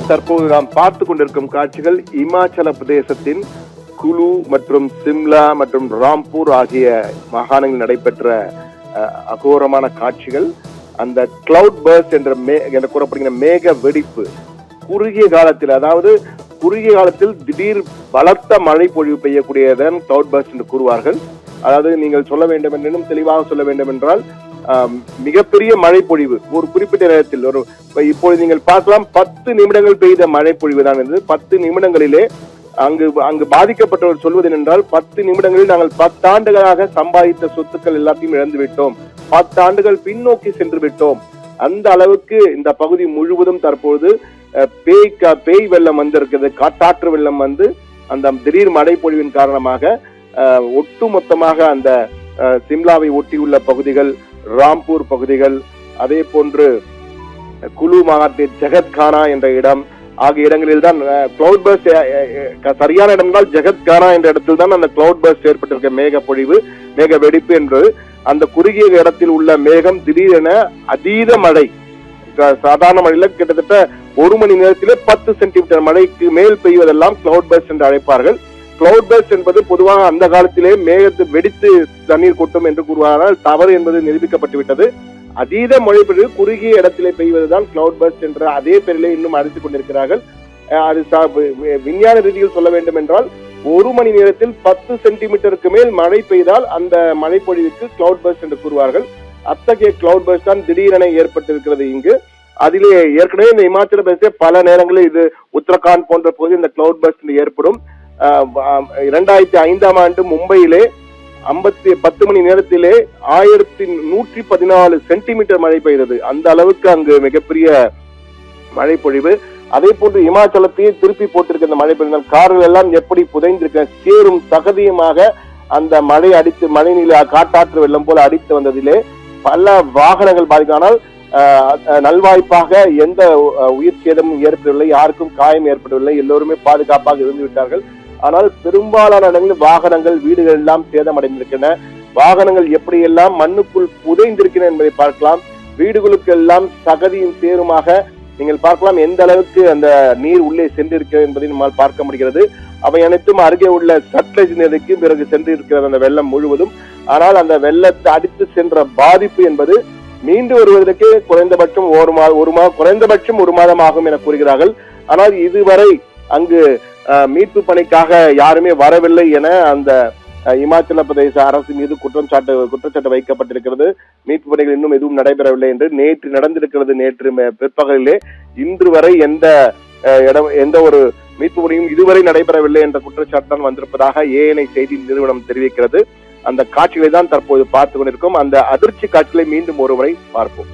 தற்போது நாம் பார்த்து கொண்டிருக்கும் காட்சிகள் இமாச்சல பிரதேசத்தின் குலு மற்றும் சிம்லா மற்றும் ராம்பூர் ஆகிய மாகாணங்களில் நடைபெற்ற அகோரமான காட்சிகள். அந்த கிளவுட் பர்ஸ்ட் என்ற கூறப்படுகிற மேக வெடிப்பு குறுகிய காலத்தில், அதாவது குறுகிய காலத்தில் திடீர் பலத்த மழை பொழிவு பெய்யக்கூடியதான் கிளவுட் பர்ஸ்ட் என்று கூறுவார்கள். அதாவது நீங்கள் சொல்ல வேண்டும் என்றும் தெளிவாக சொல்ல வேண்டும் என்றால் மிகப்பெரிய மழை பொழிவு ஒரு குறிப்பிட்ட நேரத்தில் இப்பொழுது நீங்கள் பார்க்கலாம் 10 நிமிடங்கள் பெய்த மழை பொழிவு தான் இருந்தது. 10 நிமிடங்களிலே அங்கு பாதிக்கப்பட்டவர் சொல்வது என்றால் 10 நிமிடங்களில் நாங்கள் 10 ஆண்டுகளாக சம்பாதித்த சொத்துக்கள் எல்லாத்தையும் இழந்து விட்டோம், 10 ஆண்டுகள் பின்னோக்கி சென்று விட்டோம். அந்த அளவுக்கு இந்த பகுதி முழுவதும் தற்போது பேய் வெள்ளம் வந்திருக்கிறது. காட்டாற்று வெள்ளம் வந்து அந்த திடீர் மழை பொழிவின் காரணமாக ஒட்டு மொத்தமாக அந்த சிம்லாவை ஒட்டியுள்ள பகுதிகள், ராம்பூர் பகுதிகள், அதே போன்று குலு மாகாணத்தின் ஜெகத்கானா என்ற இடம் ஆகிய இடங்களில் தான் கிளவுட் பர்ஸ்ட், சரியான இடம் தான் ஜெகத்கானா என்ற இடத்தில் தான் அந்த கிளவுட் பர்ஸ்ட் ஏற்பட்டிருக்க மேக பொழிவு, மேக வெடிப்பு என்று. அந்த குறுகிய இடத்தில் உள்ள மேகம் திடீரென அதீத மழை, சாதாரண மழையில கிட்டத்தட்ட 1 மணி நேரத்திலே 10 சென்டிமீட்டர் மழைக்கு மேல் பெய்வதெல்லாம் கிளவுட் பர்ஸ்ட் என்று அழைப்பார்கள். கிளவுட் பர்ஸ்ட் என்பது பொதுவாக அந்த காலத்திலே மேகத்தை வெடித்து தண்ணீர் கொட்டும் என்று கூறுவார்கள். தவறு என்பது நிரூபிக்கப்பட்டு விட்டது. அதீத மழை பெய்து குறுகிய இடத்திலே பெய்வதுதான் கிளவுட் பர்ஸ்ட் என்ற அதே பெயரிலே இன்னும் அழைத்துக் கொண்டிருக்கிறார்கள். அது விஞ்ஞான ரீதியில் சொல்ல வேண்டும் என்றால் 1 மணி நேரத்தில் 10 சென்டிமீட்டருக்கு மேல் மழை பெய்தால் அந்த மழை பொழிவுக்கு கிளவுட் பர்ஸ்ட் என்று கூறுவார்கள். அத்தகைய கிளவுட் பர்ஸ்ட் தான் திடீரென ஏற்பட்டிருக்கிறது இங்கு. அதிலே ஏற்கனவே இந்த இமாச்சல பிரதேச பல நேரங்களில் இது உத்தரகாண்ட் போன்ற போது இந்த கிளவுட் பர்ஸ்ட் ஏற்படும். 2005ஆம் ஆண்டு மும்பையிலே 10 மணி நேரத்திலே 1114 சென்டிமீட்டர் மழை பெய்தது. அந்த அளவுக்கு அங்கு மிகப்பெரிய மழை பொழிவு. அதே போன்று இமாச்சலத்தையே திருப்பி போட்டிருக்க இந்த மழை பெய்தால் கார்கள் எல்லாம் எப்படி புதைந்திருக்க சேரும் சகதியுமாக அந்த மழை அடித்து மழைநீர் காட்டாற்று வெள்ளம் போல அடித்து வந்ததிலே பல வாகனங்கள் பாதிக்கானால் நல்வாய்ப்பாக எந்த உயிர் சேதமும் ஏற்படவில்லை, யாருக்கும் காயம் ஏற்படவில்லை, எல்லோருமே பாதுகாப்பாக இருந்து விட்டார்கள். ஆனால் பெரும்பாலான இடங்களில் வாகனங்கள், வீடுகள் எல்லாம் சேதமடைந்திருக்கின்றன. வாகனங்கள் எப்படியெல்லாம் மண்ணுக்குள் புதைந்திருக்கின்றன என்பதை பார்க்கலாம். வீடுகளுக்கு எல்லாம் சகதியும் சேருமாக நீங்கள் பார்க்கலாம் எந்த அளவுக்கு அந்த நீர் உள்ளே சென்றிருக்கிறது என்பதை நம்மால் பார்க்க முடிகிறது. அவை அனைத்தும் அருகே உள்ள சட்லஜ் நதிக்கு பிறகு சென்று இருக்கிறது அந்த வெள்ளம் முழுவதும். ஆனால் அந்த வெள்ளத்தை அடித்து சென்ற பாதிப்பு என்பது மீண்டு வருவதற்கு குறைந்தபட்சம் ஒரு மாதம் ஆகும் என கூறுகிறார்கள். ஆனால் இதுவரை அங்கு மீட்பு பணிக்காக யாருமே வரவில்லை என அந்த இமாச்சல பிரதேச அரசு மீது குற்றச்சாட்டு வைக்கப்பட்டிருக்கிறது. மீட்பு பணிகள் இன்னும் எதுவும் நடைபெறவில்லை என்று நேற்று நடந்திருக்கிறது. நேற்று பிற்பகலிலே இன்று வரை எந்த ஒரு மீட்பு பணியும் இதுவரை நடைபெறவில்லை என்ற குற்றச்சாட்டு தான் வந்திருப்பதாக ANI செய்தி நிறுவனம் தெரிவிக்கிறது. அந்த காட்சிகளை தான் தற்போது பார்த்து கொண்டிருக்கோம். அந்த அதிர்ச்சி காட்சிகளை மீண்டும் ஒருமுறை பார்ப்போம்.